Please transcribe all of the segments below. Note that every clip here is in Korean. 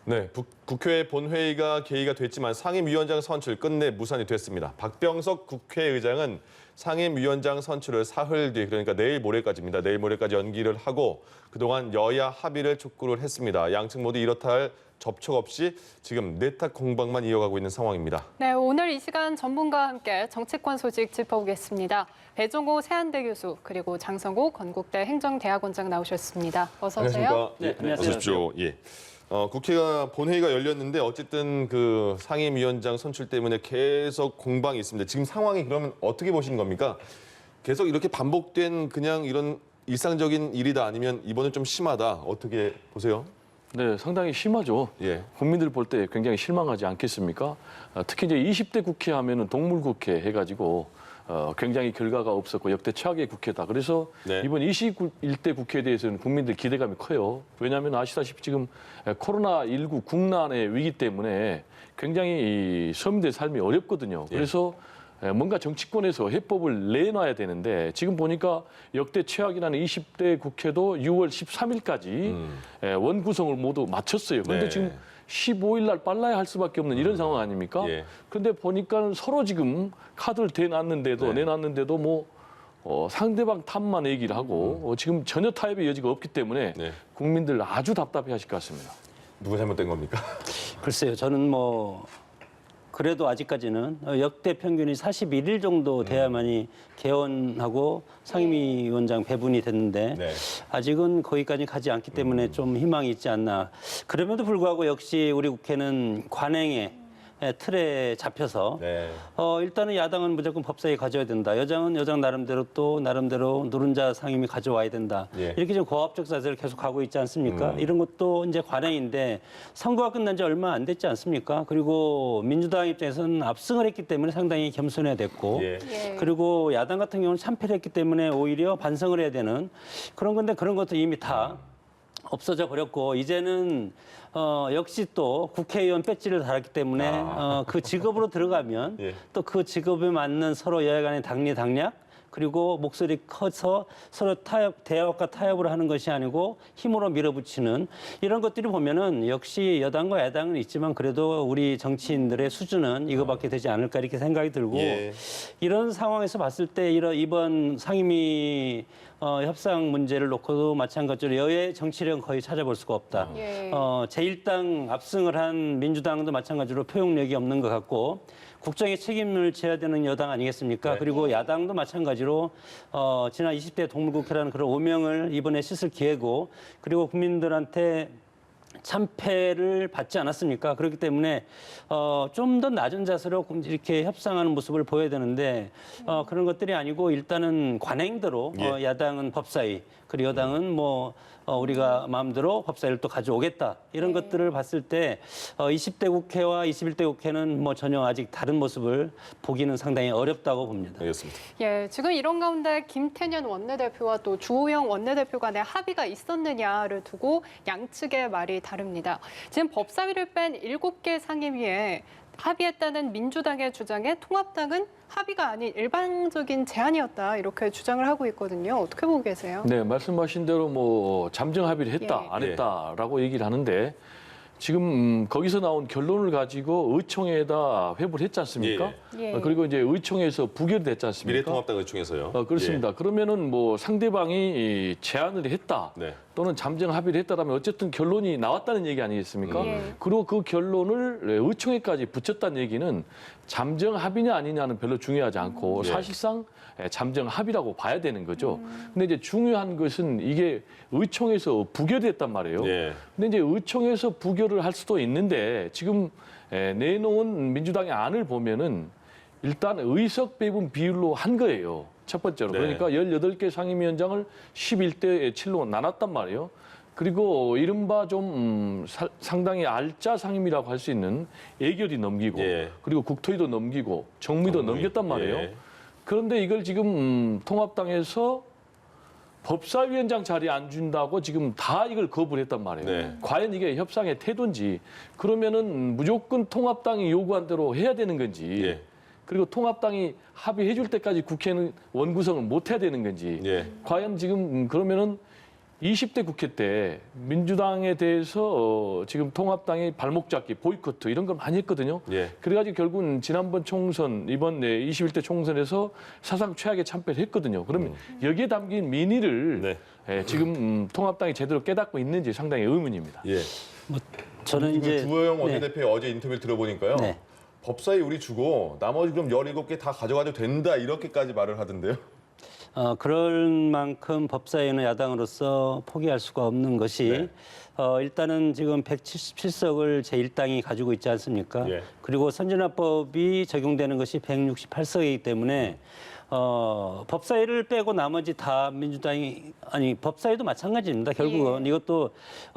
네, 국회 본회의가 개의가 됐지만 상임위원장 선출 끝내 무산이 됐습니다. 박병석 국회의장은 상임위원장 선출을 사흘 뒤, 그러니까 내일 모레까지입니다. 내일 모레까지 연기를 하고 그동안 여야 합의를 촉구를 했습니다. 양측 모두 이렇다 할 접촉 없이 지금 내탁 공방만 이어가고 있는 상황입니다. 네, 오늘 이 시간 전문가와 함께 정치권 소식 짚어보겠습니다. 배종호 세한대 교수 그리고 장성호 건국대 행정대학원장 나오셨습니다. 어서 오세요. 안녕하십니까? 네, 안녕하세요. 어서 오십시오. 예. 국회가 본회의가 열렸는데 어쨌든 그 상임위원장 선출 때문에 계속 공방이 있습니다. 지금 상황이 그러면 어떻게 보시는 겁니까? 계속 이렇게 반복된 그냥 이런 일상적인 일이다 아니면 이번엔 좀 심하다 어떻게 보세요? 네, 상당히 심하죠. 예. 국민들 볼 때 굉장히 실망하지 않겠습니까? 특히 이제 20대 국회 하면은 동물국회 해가지고 굉장히 결과가 없었고 역대 최악의 국회다. 그래서 네. 이번 21대 국회에 대해서는 국민들 기대감이 커요. 왜냐하면 아시다시피 지금 코로나19 국난의 위기 때문에 굉장히 이 서민들의 삶이 어렵거든요. 그래서 뭔가 정치권에서 해법을 내놔야 되는데 지금 보니까 역대 최악이라는 20대 국회도 6월 13일까지 원 구성을 모두 마쳤어요. 그런데 네. 지금 15일 날 빨라야 할 수밖에 없는 이런 상황 아닙니까? 예. 그런데 보니까 서로 지금 카드를 네. 내놨는데도 뭐 상대방 탓만 얘기를 하고 지금 전혀 타협의 여지가 없기 때문에 네. 국민들 아주 답답해하실 것 같습니다. 누가 잘못된 겁니까? 글쎄요, 저는 뭐 그래도 아직까지는 역대 평균이 41일 정도 돼야만이 개원하고 상임위원장 배분이 됐는데 네. 아직은 거기까지 가지 않기 때문에 좀 희망이 있지 않나. 그럼에도 불구하고 역시 우리 국회는 관행에 틀에 잡혀서 네. 일단은 야당은 무조건 법사위 가져야 된다. 여당은 여당 나름대로 또 나름대로 노른자 상임위 가져와야 된다. 예. 이렇게 좀 고압적 자세를 계속 가고 있지 않습니까? 이런 것도 이제 관행인데 선거가 끝난 지 얼마 안 됐지 않습니까? 그리고 민주당 입장에서는 압승을 했기 때문에 상당히 겸손해야 됐고 예. 예. 그리고 야당 같은 경우는 참패를 했기 때문에 오히려 반성을 해야 되는 그런 건데 그런 것도 이미 다 없어져 버렸고 이제는 역시 또 국회의원 배지를 달았기 때문에 그 직업으로 들어가면 예. 또 그 직업에 맞는 서로 여야 간의 당리당략 그리고 목소리 커서 서로 대화과 타협을 하는 것이 아니고 힘으로 밀어붙이는 이런 것들이 보면은 역시 여당과 야당은 있지만 그래도 우리 정치인들의 수준은 이거밖에 되지 않을까 이렇게 생각이 들고 예. 이런 상황에서 봤을 때 이번 상임위 협상 문제를 놓고도 마찬가지로 여야 정치력은 거의 찾아볼 수가 없다. 예. 제1당 압승을 한 민주당도 마찬가지로 표용력이 없는 것 같고 국정의 책임을 져야 되는 여당 아니겠습니까? 네. 그리고 야당도 마찬가지로 지난 20대 동물국회라는 그런 오명을 이번에 씻을 기회고 그리고 국민들한테 참패를 받지 않았습니까? 그렇기 때문에 좀 더 낮은 자세로 이렇게 협상하는 모습을 보여야 되는데 그런 것들이 아니고 일단은 관행대로 예. 야당은 법사위 그리고 여당은 뭐 우리가 마음대로 법사위를 또 가져오겠다 이런 것들을 봤을 때 20대 국회와 21대 국회는 뭐 전혀 아직 다른 모습을 보기는 상당히 어렵다고 봅니다. 알겠습니다. 예, 지금 이런 가운데 김태년 원내대표와 또 주호영 원내대표 간의 합의가 있었느냐를 두고 양측의 말이 다릅니다. 지금 법사위를 뺀 7개 상임위에 합의했다는 민주당의 주장에 통합당은 합의가 아닌 일방적인 제안이었다 이렇게 주장을 하고 있거든요. 어떻게 보고 계세요? 네, 말씀하신 대로 뭐 잠정 합의를 했다, 예. 안 했다라고 얘기를 하는데 지금 거기서 나온 결론을 가지고 의총에다 회부를 했지 않습니까? 예. 그리고 이제 의총에서 부결됐지 않습니까? 미래통합당 의총에서요. 그렇습니다. 그러면은 뭐 상대방이 제안을 했다 네. 또는 잠정 합의를 했다라면 어쨌든 결론이 나왔다는 얘기 아니겠습니까? 예. 그리고 그 결론을 의총에까지 붙였다는 얘기는 잠정 합의냐 아니냐는 별로 중요하지 않고 예. 사실상 잠정 합의라고 봐야 되는 거죠. 근데 이제 중요한 것은 이게 의총에서 부결됐단 말이에요. 예. 근데 이제 의총에서 부결을 할 수도 있는데 지금 내놓은 민주당의 안을 보면은 일단 의석 배분 비율로 한 거예요. 첫 번째로. 네. 그러니까 18개 상임위원장을 11대 7로 나눴단 말이에요. 그리고 이른바 좀 상당히 알짜 상임이라고 할 수 있는 예결위 넘기고 예. 그리고 국토위도 넘기고 정무위도 넘겼단 말이에요. 예. 그런데 이걸 지금 통합당에서 법사위원장 자리 안 준다고 지금 다 이걸 거부를 했단 말이에요. 네. 과연 이게 협상의 태도인지 그러면은 무조건 통합당이 요구한 대로 해야 되는 건지 예. 그리고 통합당이 합의해 줄 때까지 국회는 원구성을 못 해야 되는 건지 예. 과연 지금 그러면은 20대 국회 때 민주당에 대해서 지금 통합당이 발목 잡기, 보이콧 이런 걸 많이 했거든요. 예. 그래가지고 결국은 지난번 총선, 이번 21대 총선에서 사상 최악의 참패를 했거든요. 그러면 여기에 담긴 민의를 네. 지금 통합당이 제대로 깨닫고 있는지 상당히 의문입니다. 예. 저는 이제 주호영 네. 원내대표의 어제 인터뷰를 들어보니까요. 네. 법사위 우리 주고 나머지 그럼 17개 다 가져가도 된다 이렇게까지 말을 하던데요. 그럴 만큼 법사위는 야당으로서 포기할 수가 없는 것이 네. 일단은 지금 177석을 제1당이 가지고 있지 않습니까? 예. 그리고 선진화법이 적용되는 것이 168석이기 때문에 법사위를 빼고 나머지 다 민주당이 아니 법사위도 마찬가지입니다. 결국은 이것도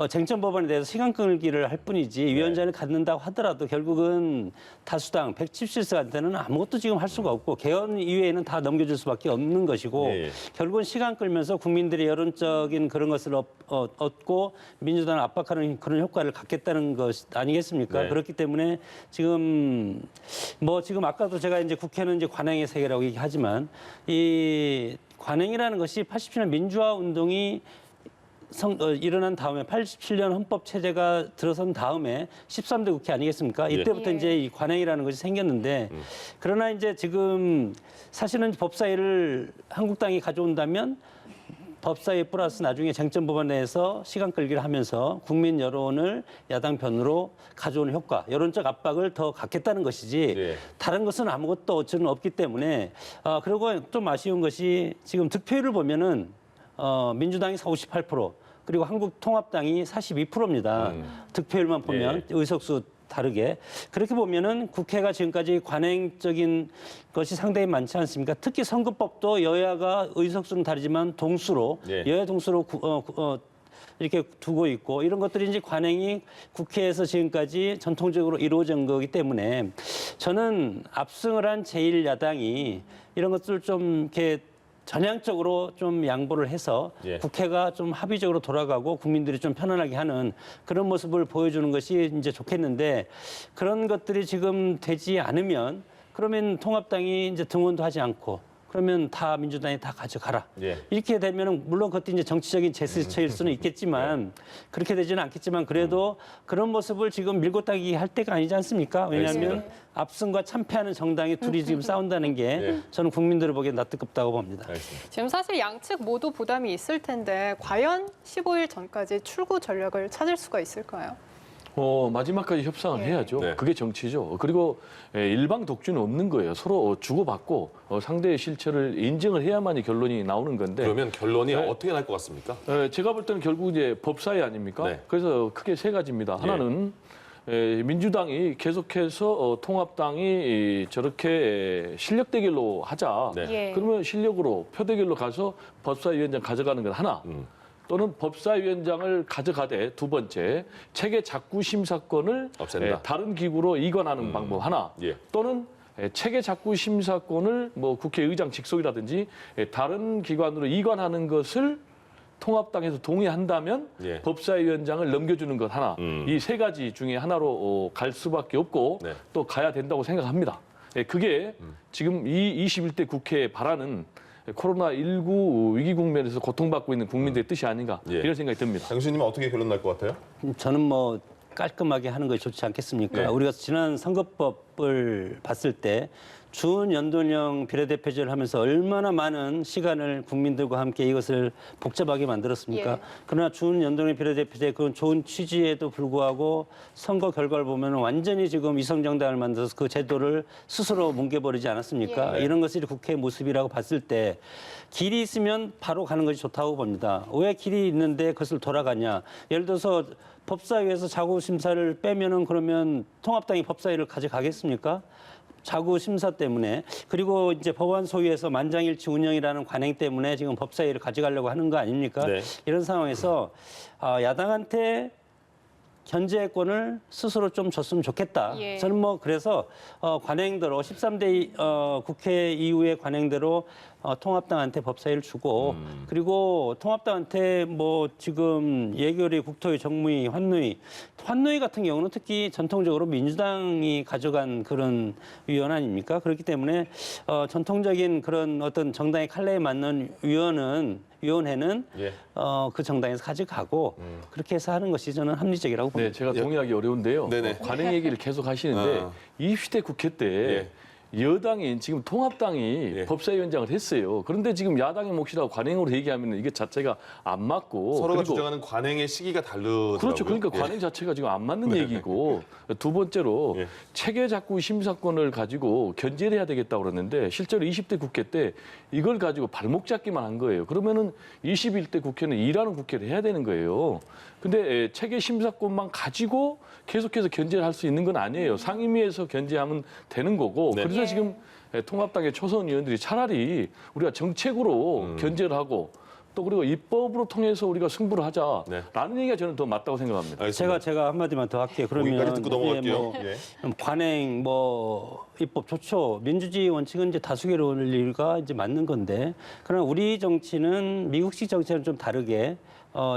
쟁점 법안에 대해서 시간 끌기를 할 뿐이지 위원장을 갖는다고 하더라도 결국은 다수당 177석한테는 아무것도 지금 할 수가 없고 개헌 이외에는 다 넘겨줄 수밖에 없는 것이고 예. 결국은 시간 끌면서 국민들의 여론적인 그런 것을 얻고 민주당을 압박하는 그런 효과를 갖겠다는 것 아니겠습니까? 네. 그렇기 때문에 지금 지금 아까도 제가 이제 국회는 이제 관행의 세계라고 얘기하지만 이 관행이라는 것이 87년 민주화 운동이 일어난 다음에 87년 헌법 체제가 들어선 다음에 13대 국회 아니겠습니까? 이때부터 예. 이제 이 관행이라는 것이 생겼는데 그러나 이제 지금 사실은 법사위를 한국당이 가져온다면 법사위 플러스 나중에 쟁점 법안에 대해서 시간 끌기를 하면서 국민 여론을 야당 편으로 가져오는 효과, 여론적 압박을 더 갖겠다는 것이지 네. 다른 것은 아무것도 저는 없기 때문에 그리고 좀 아쉬운 것이 지금 득표율을 보면은 민주당이 58% 그리고 한국통합당이 42%입니다. 득표율만 보면 의석수 다르게 그렇게 보면은 국회가 지금까지 관행적인 것이 상당히 많지 않습니까? 특히 선거법도 여야가 의석수는 다르지만 동수로 예. 여야 동수로 이렇게 두고 있고 이런 것들이 이제 관행이 국회에서 지금까지 전통적으로 이루어진 거기 때문에 저는 압승을 한 제1야당이 이런 것들을 좀 이렇게 전향적으로 좀 양보를 해서 예. 국회가 좀 합의적으로 돌아가고 국민들이 좀 편안하게 하는 그런 모습을 보여주는 것이 이제 좋겠는데 그런 것들이 지금 되지 않으면 그러면 통합당이 이제 등원도 하지 않고 그러면 다 민주당이 다 가져가라. 예. 이렇게 되면은 물론 그것도 이제 정치적인 제스처일 수는 있겠지만 그렇게 되지는 않겠지만 그래도 그런 모습을 지금 밀고 따기 할 때가 아니지 않습니까? 왜냐하면 알겠습니다. 압승과 참패하는 정당이 둘이 지금 싸운다는 게 예. 저는 국민들을 보기엔 낯뜨겁다고 봅니다. 알겠습니다. 지금 사실 양측 모두 부담이 있을 텐데 과연 15일 전까지 출구 전략을 찾을 수가 있을까요? 마지막까지 협상을 예. 해야죠. 네. 그게 정치죠. 그리고 일방 독주는 없는 거예요. 서로 주고받고 상대의 실체를 인정을 해야만이 결론이 나오는 건데 그러면 결론이 네. 어떻게 날 것 같습니까? 제가 볼 때는 결국 이제 법사위 아닙니까? 네. 그래서 크게 세 가지입니다. 하나는 민주당이 계속해서 통합당이 저렇게 실력 대결로 하자. 네. 예. 그러면 실력으로 표 대결로 가서 법사위원장 가져가는 건 하나. 또는 법사위원장을 가져가되 두 번째 체계 작구 심사권을 없앤다. 다른 기구로 이관하는 방법 하나. 예. 또는 체계 작구 심사권을 뭐 국회의장 직속이라든지 다른 기관으로 이관하는 것을 통합당에서 동의한다면 예. 법사위원장을 넘겨주는 것 하나. 이 세 가지 중에 하나로 갈 수밖에 없고 네. 또 가야 된다고 생각합니다. 그게 지금 이 21대 국회에 바라는 코로나19 위기 국면에서 고통받고 있는 국민들의 뜻이 아닌가 예. 이런 생각이 듭니다. 장수님은 어떻게 결론 날 것 같아요? 저는 깔끔하게 하는 것이 좋지 않겠습니까? 네. 우리가 지난 선거법을 봤을 때 준연동형 비례대표제를 하면서 얼마나 많은 시간을 국민들과 함께 이것을 복잡하게 만들었습니까? 예. 그러나 준연동형 비례대표제 그건 좋은 취지에도 불구하고 선거 결과를 보면 완전히 지금 위성정당을 만들어서 그 제도를 스스로 뭉개버리지 않았습니까? 예. 이런 것이 국회의 모습이라고 봤을 때 길이 있으면 바로 가는 것이 좋다고 봅니다. 왜 길이 있는데 그것을 돌아가냐? 예를 들어서 법사위에서 자구심사를 빼면은 그러면 통합당이 법사위를 가져가겠습니까? 자구심사 때문에 그리고 이제 법안 소위에서 만장일치 운영이라는 관행 때문에 지금 법사위를 가져가려고 하는 거 아닙니까? 네. 이런 상황에서 야당한테 견제권을 스스로 좀 줬으면 좋겠다. 예. 저는 그래서 관행대로 13대 국회 이후의 관행대로 통합당한테 법사위를 주고 그리고 통합당한테 뭐 지금 예결위, 국토위, 정무위, 환노위 같은 경우는 특히 전통적으로 민주당이 가져간 그런 위원 아닙니까? 그렇기 때문에 전통적인 그런 어떤 정당의 칼날에 맞는 위원회는 예. 그 정당에서 가져가고 그렇게 해서 하는 것이 저는 합리적이라고 봅니다. 네, 제가 동의하기 어려운데요. 네네. 관행 얘기를 계속 하시는데 어. 20대 국회 때 여당인 지금 통합당이 예. 법사위원장을 했어요. 그런데 지금 야당의 몫이라고 관행으로 얘기하면 이게 자체가 안 맞고 서로가 그리고 주장하는 관행의 시기가 다르더라고요. 그렇죠. 그러니까 예. 관행 자체가 지금 안 맞는 얘기고 두 번째로 예. 체계 작구 심사권을 가지고 견제를 해야 되겠다고 그러는데 실제로 20대 국회 때 이걸 가지고 발목 잡기만 한 거예요. 그러면은 21대 국회는 일하는 국회를 해야 되는 거예요. 근데 체계 심사권만 가지고 계속해서 견제를 할 수 있는 건 아니에요. 상임위에서 견제하면 되는 거고. 네. 그래서 예. 지금 통합당의 초선 의원들이 차라리 우리가 정책으로 견제를 하고 또 그리고 입법으로 통해서 우리가 승부를 하자라는 얘기가 저는 더 맞다고 생각합니다. 알겠습니다. 제가 한마디만 더 할게요. 그러면 거기까지 듣고 넘어갈게요. 뭐 예. 관행, 입법 좋죠. 민주주의 원칙은 이제 다수결론리가 이제 맞는 건데, 그러나 우리 정치는 미국식 정치는 좀 다르게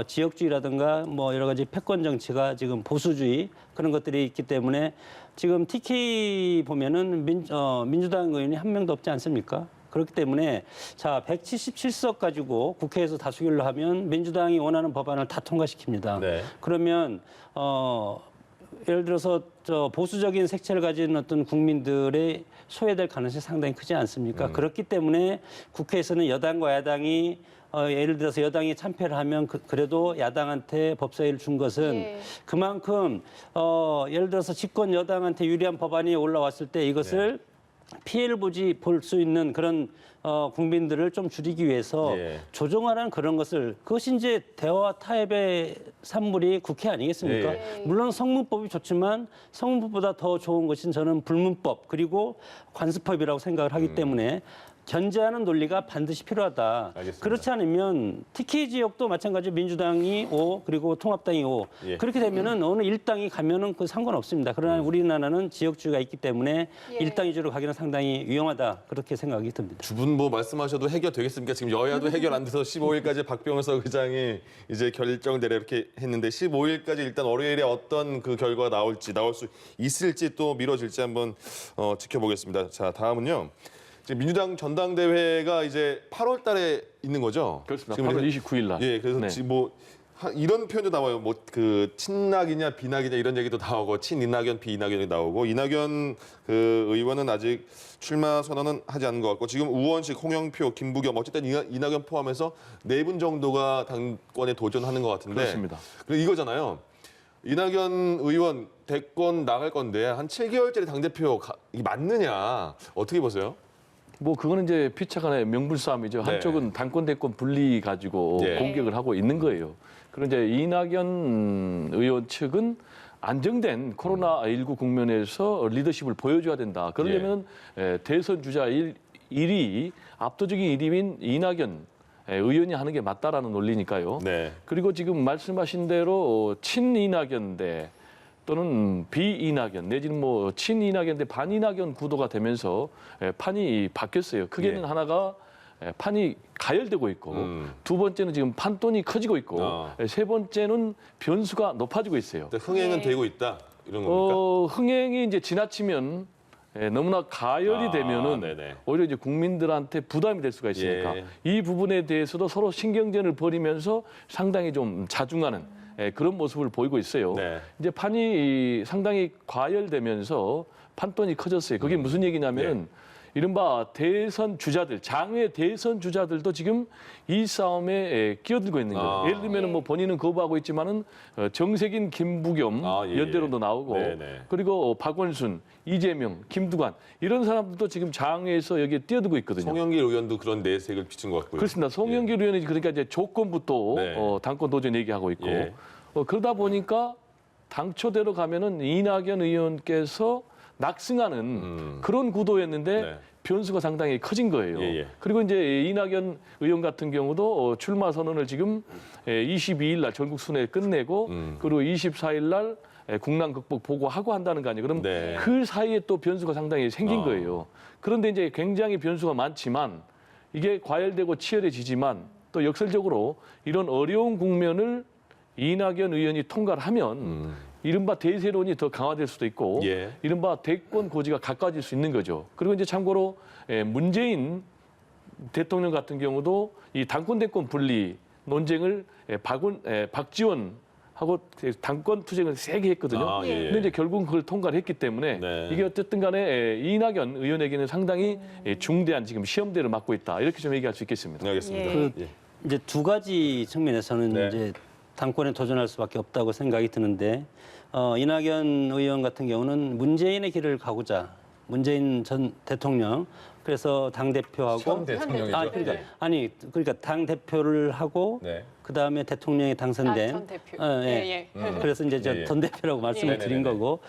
지역주의라든가 뭐 여러 가지 패권 정치가 지금 보수주의 그런 것들이 있기 때문에 지금 TK 보면은 민주당 의원이 한 명도 없지 않습니까? 그렇기 때문에 자 177석 가지고 국회에서 다수결로 하면 민주당이 원하는 법안을 다 통과시킵니다. 네. 그러면 예를 들어서 보수적인 색채를 가진 어떤 국민들의 소외될 가능성이 상당히 크지 않습니까? 그렇기 때문에 국회에서는 여당과 야당이 예를 들어서 여당이 참패를 하면 그래도 야당한테 법사위를 준 것은 예. 그만큼 예를 들어서 집권 여당한테 유리한 법안이 올라왔을 때 이것을 피해를 볼 수 있는 그런 국민들을 좀 줄이기 위해서 예. 조정하라는 그런 것을 그것이 이제 대화 타협의 산물이 국회 아니겠습니까? 예. 물론 성문법이 좋지만 성문법보다 더 좋은 것은 저는 불문법 그리고 관습법이라고 생각을 하기 때문에 견제하는 논리가 반드시 필요하다. 알겠습니다. 그렇지 않으면 TK 지역도 마찬가지로 민주당이 5 그리고 통합당이 5 예. 그렇게 되면은 어느 일당이 가면은 그 상관없습니다. 그러나 우리나라는 지역주의가 있기 때문에 예. 일당 위주로 가기는 상당히 위험하다 그렇게 생각이 듭니다. 두 분 뭐 말씀하셔도 해결되겠습니까? 지금 여야도 해결 안 돼서 15일까지 박병석 의장이 이제 결정되려 이렇게 했는데 15일까지 일단 월요일에 어떤 그 결과가 나올 수 있을지 또 미뤄질지 한번 지켜보겠습니다. 자, 다음은요. 지금 민주당 전당대회가 이제 8월 달에 있는 거죠? 그렇습니다. 지금 8월 이제- 29일 날. 예, 그래서 네. 지금 뭐 이런 표현도 나와요. 뭐 그 친낙이냐 비낙이냐 이런 얘기도 나오고 친이낙연 비이낙연이 나오고 이낙연 그 의원은 아직 출마 선언은 하지 않은 것 같고 지금 우원식, 홍영표, 김부겸 어쨌든 이낙연 포함해서 4분 정도가 당권에 도전하는 것 같은데 그렇습니다. 그리고 이거잖아요. 이낙연 의원 대권 나갈 건데 한 7개월짜리 당대표 이게 맞느냐 어떻게 보세요? 뭐 그거는 이제 피차간의 명분 싸움이죠. 네. 한쪽은 당권 대권 분리 가지고 예. 공격을 하고 있는 거예요. 그런데 이낙연 의원 측은 안정된 코로나19 국면에서 리더십을 보여줘야 된다. 그러려면 대선 주자 1위 압도적인 1위인 이낙연 의원이 하는 게 맞다라는 논리니까요. 네. 그리고 지금 말씀하신 대로 친이낙연 대 또는 비이낙연 내지는 뭐 친이낙연 대 반이낙연 구도가 되면서 판이 바뀌었어요. 크게는 예. 하나가 판이 가열되고 있고 두 번째는 지금 판돈이 커지고 있고 세 번째는 변수가 높아지고 있어요. 흥행은 네. 되고 있다 이런 겁니까? 흥행이 이제 지나치면 너무나 가열이 되면은 네네. 오히려 이제 국민들한테 부담이 될 수가 있으니까 예. 이 부분에 대해서도 서로 신경전을 벌이면서 상당히 좀 자중하는 그런 모습을 보이고 있어요. 네. 이제 판이 상당히 과열되면서 판돈이 커졌어요. 그게 무슨 얘기냐면은 이른바 대선 주자들, 장외 대선 주자들도 지금 이 싸움에 끼어들고 있는 거예요. 예를 들면 뭐 본인은 거부하고 있지만은 정세균, 김부겸 연대로도 나오고 네네. 그리고 박원순, 이재명, 김두관 이런 사람들도 지금 장외에서 여기에 뛰어들고 있거든요. 송영길 의원도 그런 내색을 비친 것 같고요. 그렇습니다. 송영길 의원이 그러니까 이제 조건부터 네. 당권 도전 얘기하고 있고 예. 그러다 보니까 당초대로 가면은 이낙연 의원께서 낙승하는 그런 구도였는데 네. 변수가 상당히 커진 거예요. 예, 예. 그리고 이제 이낙연 의원 같은 경우도 출마 선언을 지금 22일 날 전국 순회 끝내고 그리고 24일 날 국난 극복 보고하고 한다는 거 아니에요. 그럼 네. 그 사이에 또 변수가 상당히 생긴 거예요. 그런데 이제 굉장히 변수가 많지만 이게 과열되고 치열해지지만 또 역설적으로 이런 어려운 국면을 이낙연 의원이 통과를 하면 이른바 대세론이 더 강화될 수도 있고 예. 이른바 대권 고지가 가까워질 수 있는 거죠. 그리고 이제 참고로 문재인 대통령 같은 경우도 이 당권 대권 분리 논쟁을 박지원하고 당권 투쟁을 세게 했거든요. 아, 예. 근데 이제 결국 그걸 통과를 했기 때문에 네. 이게 어쨌든 간에 이낙연 의원에게는 상당히 중대한 지금 시험대를 맞고 있다. 이렇게 좀 얘기할 수 있겠습니다. 네, 알겠습니다. 예. 예. 이제 두 가지 측면에서는 네. 이제 당권에 도전할 수밖에 없다고 생각이 드는데 이낙연 의원 같은 경우는 문재인의 길을 가고자 문재인 전 대통령 그래서 당 대표하고 현 대통령이죠. 그러니까 당 대표를 하고 네. 그다음에 대통령이 당선된 전 대표. 예. 그래서 이제 예, 예. 전 대표라고 말씀을 예. 드린 네네네. 거고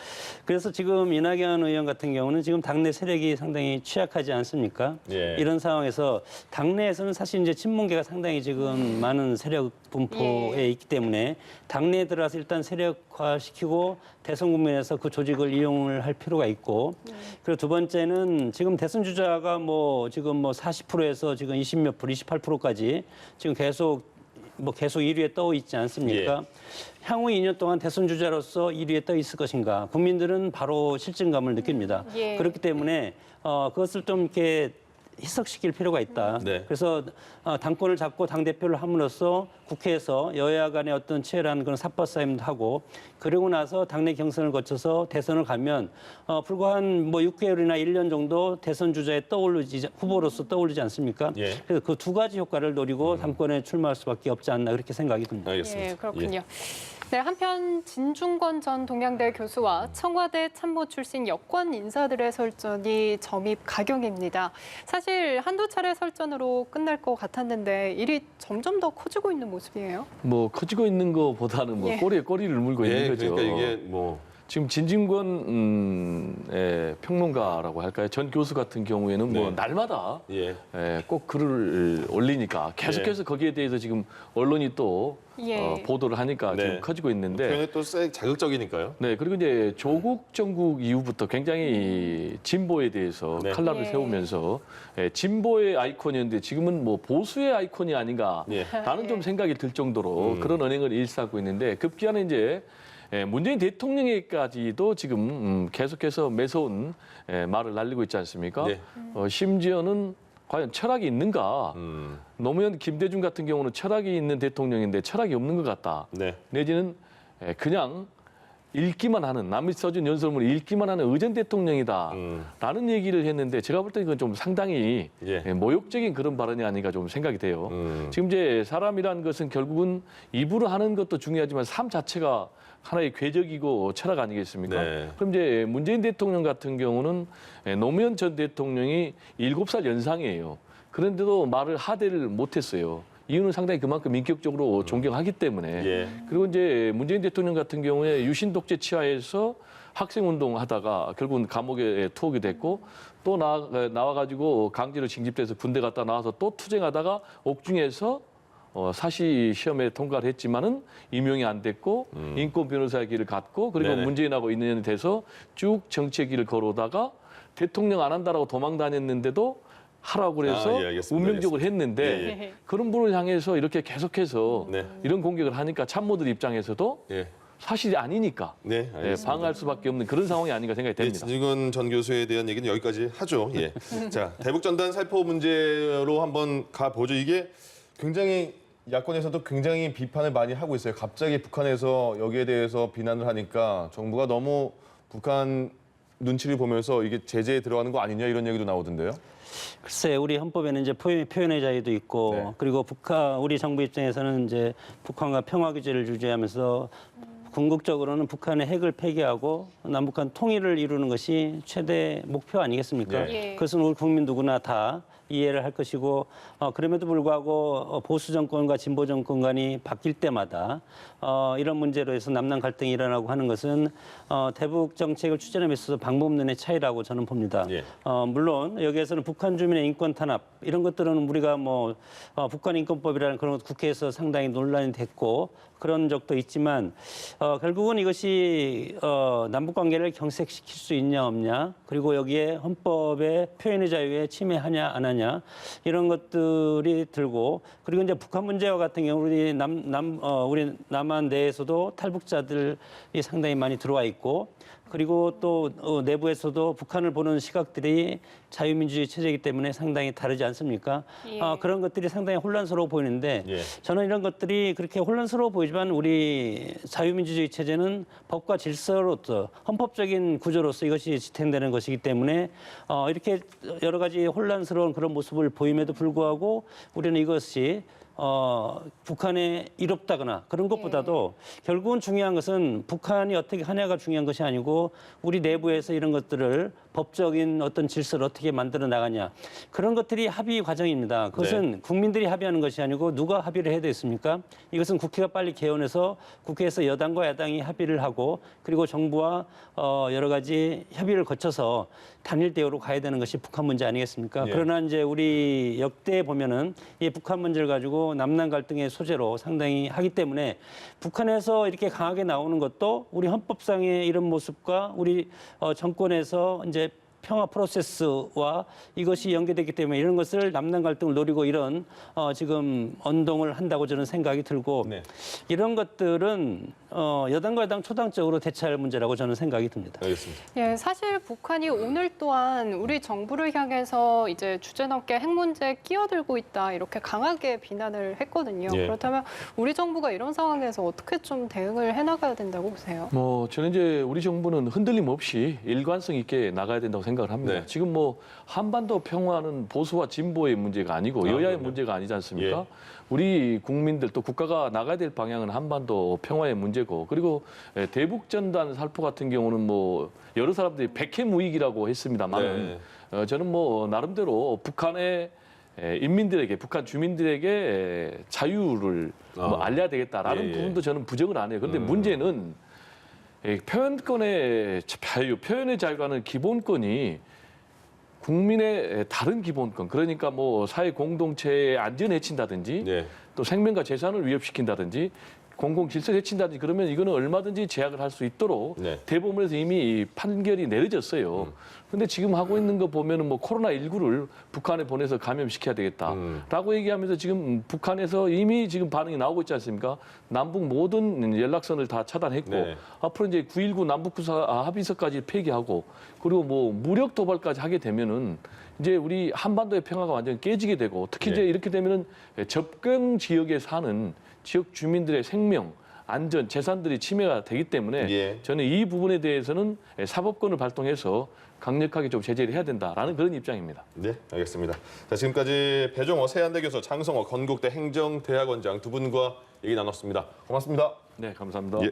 그래서 지금 이낙연 의원 같은 경우는 지금 당내 세력이 상당히 취약하지 않습니까? 예. 이런 상황에서 당내에서는 사실 이제 친문계가 상당히 지금 많은 세력 분포에 예. 있기 때문에 당내에 들어와서 일단 세력화시키고 대선 국면에서 그 조직을 이용을 할 필요가 있고 그리고 두 번째는 지금 대선 주자가 뭐 지금 뭐 40%에서 지금 20몇 프로, 28%까지 지금 계속 1위에 떠 있지 않습니까? 향후 2년 동안 대선 주자로서 1위에 떠 있을 것인가? 국민들은 바로 실증감을 느낍니다. 예. 그렇기 때문에 그것을 좀 이렇게 희석시킬 필요가 있다. 네. 그래서 당권을 잡고 당 대표를 함으로써 국회에서 여야 간의 어떤 치열한 그런 삽바 싸움도 하고 그러고 나서 당내 경선을 거쳐서 대선을 가면 불과 한 6개월이나 1년 정도 대선 주자에 후보로서 떠오르지 않습니까? 예. 그래서 그 두 가지 효과를 노리고 당권에 출마할 수밖에 없지 않나 그렇게 생각이 듭니다. 알겠습니다. 예, 그렇군요. 네, 한편 진중권 전 동양대 교수와 청와대 참모 출신 여권 인사들의 설전이 점입 가경입니다. 사실 한두 차례 설전으로 끝날 것 같았는데 일이 점점 더 커지고 있는 모습이에요. 뭐 커지고 있는 것보다는 뭐 예. 꼬리에 꼬리를 물고 예, 있는 거죠. 그러니까 이게 뭐 지금 진중권 평론가라고 할까요? 전 교수 같은 경우에는 뭐 네. 날마다 예. 꼭 글을 올리니까 계속해서 거기에 대해서 지금 언론이 또 예. 보도를 하니까 네. 지금 커지고 있는데 표현이 또 자극적이니까요. 네, 그리고 이제 조국 정국 이후부터 굉장히 진보에 대해서 네. 칼날을 예. 세우면서 진보의 아이콘이었는데 지금은 뭐 보수의 아이콘이 아닌가 예. 나는 좀 생각이 들 정도로 그런 언행을 일삼고 있는데 급기야는 이제 문재인 대통령에까지도 지금 계속해서 매서운 말을 날리고 있지 않습니까? 네. 심지어는 과연 철학이 있는가? 음. 노무현, 김대중 같은 경우는 철학이 있는 대통령인데 철학이 없는 것 같다. 네. 내지는 그냥 읽기만 하는 남이 써준 연설문을 읽기만 하는 의전 대통령이다라는 얘기를 했는데 제가 볼 때 이건 좀 상당히 예. 모욕적인 그런 발언이 아닌가 좀 생각이 돼요. 지금 이제 사람이라는 것은 결국은 입으로 하는 것도 중요하지만 삶 자체가 하나의 궤적이고 철학 아니겠습니까? 네. 그럼 이제 문재인 대통령 같은 경우는 노무현 전 대통령이 7살 연상이에요. 그런데도 말을 하대를 못했어요. 이유는 상당히 그만큼 인격적으로 존경하기 때문에. 예. 그리고 이제 문재인 대통령 같은 경우에 유신 독재 치하에서 학생 운동하다가 결국은 감옥에 투옥이 됐고 또 나와가지고 강제로 징집돼서 군대 갔다 나와서 또 투쟁하다가 옥중에서 사시 시험에 통과를 했지만은 임용이 안 됐고 인권 변호사의 길을 갔고 그리고 네네. 문재인하고 인연이 돼서 쭉 정치의 길을 걸어오다가 대통령 안 한다라고 도망 다녔는데도 하라고 그래서 예, 알겠습니다. 운명적으로 했는데 예. 그런 분을 향해서 이렇게 계속해서 네. 이런 공격을 하니까 참모들 입장에서도 예. 사실이 아니니까 네, 알겠습니다. 방어할 수밖에 없는 그런 상황이 아닌가 생각이 예, 됩니다. 진중권 전 교수에 대한 얘기는 여기까지 하죠. 예. 자, 대북 전단 살포 문제로 한번 가보죠. 이게 굉장히 야권에서도 굉장히 비판을 많이 하고 있어요. 갑자기 북한에서 여기에 대해서 비난을 하니까 정부가 너무 북한 눈치를 보면서 이게 제재에 들어가는 거 아니냐 이런 얘기도 나오던데요. 글쎄, 우리 헌법에는 이제 표현의 자유도 있고 네. 그리고 우리 정부 입장에서는 이제 북한과 평화 규제를 유지하면서 궁극적으로는 북한의 핵을 폐기하고 남북한 통일을 이루는 것이 최대 목표 아니겠습니까? 네. 예. 그것은 우리 국민 누구나 다 이해를 할 것이고 그럼에도 불구하고 보수 정권과 진보 정권 간이 바뀔 때마다 이런 문제로 해서 남남 갈등이 일어나고 하는 것은 대북 정책을 추진함에 있어서 방법론의 차이라고 저는 봅니다. 예. 물론 여기에서는 북한 주민의 인권 탄압 이런 것들은 우리가 북한 인권법이라는 그런 것 국회에서 상당히 논란이 됐고 그런 적도 있지만 결국은 이것이 남북 관계를 경색시킬 수 있냐 없냐, 그리고 여기에 헌법의 표현의 자유에 침해하냐 안 하냐 이런 것들이 들고, 그리고 이제 북한 문제와 같은 경우 우리 우리 남한 내에서도 탈북자들이 상당히 많이 들어와 있고, 그리고 또 내부에서도 북한을 보는 시각들이 자유민주주의 체제이기 때문에 상당히 다르지 않습니까? 예. 그런 것들이 상당히 혼란스러워 보이는데 예. 저는 이런 것들이 그렇게 혼란스러워 보이지만 우리 자유민주주의 체제는 법과 질서로서 헌법적인 구조로서 이것이 지탱되는 것이기 때문에 이렇게 여러 가지 혼란스러운 그런 모습을 보임에도 불구하고 우리는 이것이 북한에 이롭다거나 그런 것보다도 결국은 중요한 것은 북한이 어떻게 하냐가 중요한 것이 아니고 우리 내부에서 이런 것들을 법적인 어떤 질서를 어떻게 만들어 나가냐, 그런 것들이 합의 과정입니다. 그것은 국민들이 합의하는 것이 아니고 누가 합의를 해야 되겠습니까? 이것은 국회가 빨리 개원해서 국회에서 여당과 야당이 합의를 하고, 그리고 정부와 여러 가지 협의를 거쳐서 단일 대우로 가야 되는 것이 북한 문제 아니겠습니까? 예. 그러나 이제 우리 역대 보면은 이 북한 문제를 가지고 남남 갈등의 소재로 상당히 하기 때문에 북한에서 이렇게 강하게 나오는 것도 우리 헌법상의 이런 모습과 우리 정권에서 이제 평화 프로세스와 이것이 연계되기 때문에 이런 것을 남남 갈등을 노리고 이런 지금 언동을 한다고 저는 생각이 들고, 네. 이런 것들은 여당과 야당 초당적으로 대처할 문제라고 저는 생각이 듭니다. 알겠습니다. 예, 사실 북한이 오늘 또한 우리 정부를 향해서 이제 주제넘게 핵 문제에 끼어들고 있다 이렇게 강하게 비난을 했거든요. 예. 그렇다면 우리 정부가 이런 상황에서 어떻게 좀 대응을 해나가야 된다고 보세요? 저는 이제 우리 정부는 흔들림 없이 일관성 있게 나가야 된다고 생각을 합니다. 네. 지금 한반도 평화는 보수와 진보의 문제가 아니고 여야의 그럼요. 문제가 아니지 않습니까? 예. 우리 국민들 또 국가가 나가야 될 방향은 한반도 평화의 문제고, 그리고 대북전단 살포 같은 경우는 여러 사람들이 백해무익이라고 했습니다만 저는 나름대로 북한의 인민들에게, 북한 주민들에게 자유를 알려야 되겠다라는 예. 부분도 저는 부정을 안 해요. 그런데 문제는 표현권의 자유, 표현의 자유라는 기본권이 국민의 다른 기본권, 그러니까 사회 공동체의 안전을 해친다든지 네. 또 생명과 재산을 위협시킨다든지 공공 질서를 해친다든지 그러면 이거는 얼마든지 제약을 할 수 있도록 네. 대법원에서 이미 판결이 내려졌어요. 그런데 지금 하고 있는 거 보면은 코로나19를 북한에 보내서 감염시켜야 되겠다라고 얘기하면서 지금 북한에서 이미 지금 반응이 나오고 있지 않습니까? 남북 모든 연락선을 다 차단했고 네. 앞으로 이제 9.19 남북구사 합의서까지 폐기하고, 그리고 무력 도발까지 하게 되면은 이제 우리 한반도의 평화가 완전 깨지게 되고, 특히 이제 이렇게 되면은 접경 지역에 사는 지역 주민들의 생명, 안전, 재산들이 침해가 되기 때문에 예. 저는 이 부분에 대해서는 사법권을 발동해서 강력하게 좀 제재를 해야 된다라는 그런 입장입니다. 네, 알겠습니다. 자, 지금까지 배종호 세한대 교수, 장성호 건국대 행정대학원장 두 분과 얘기 나눴습니다. 고맙습니다. 네, 감사합니다. 예.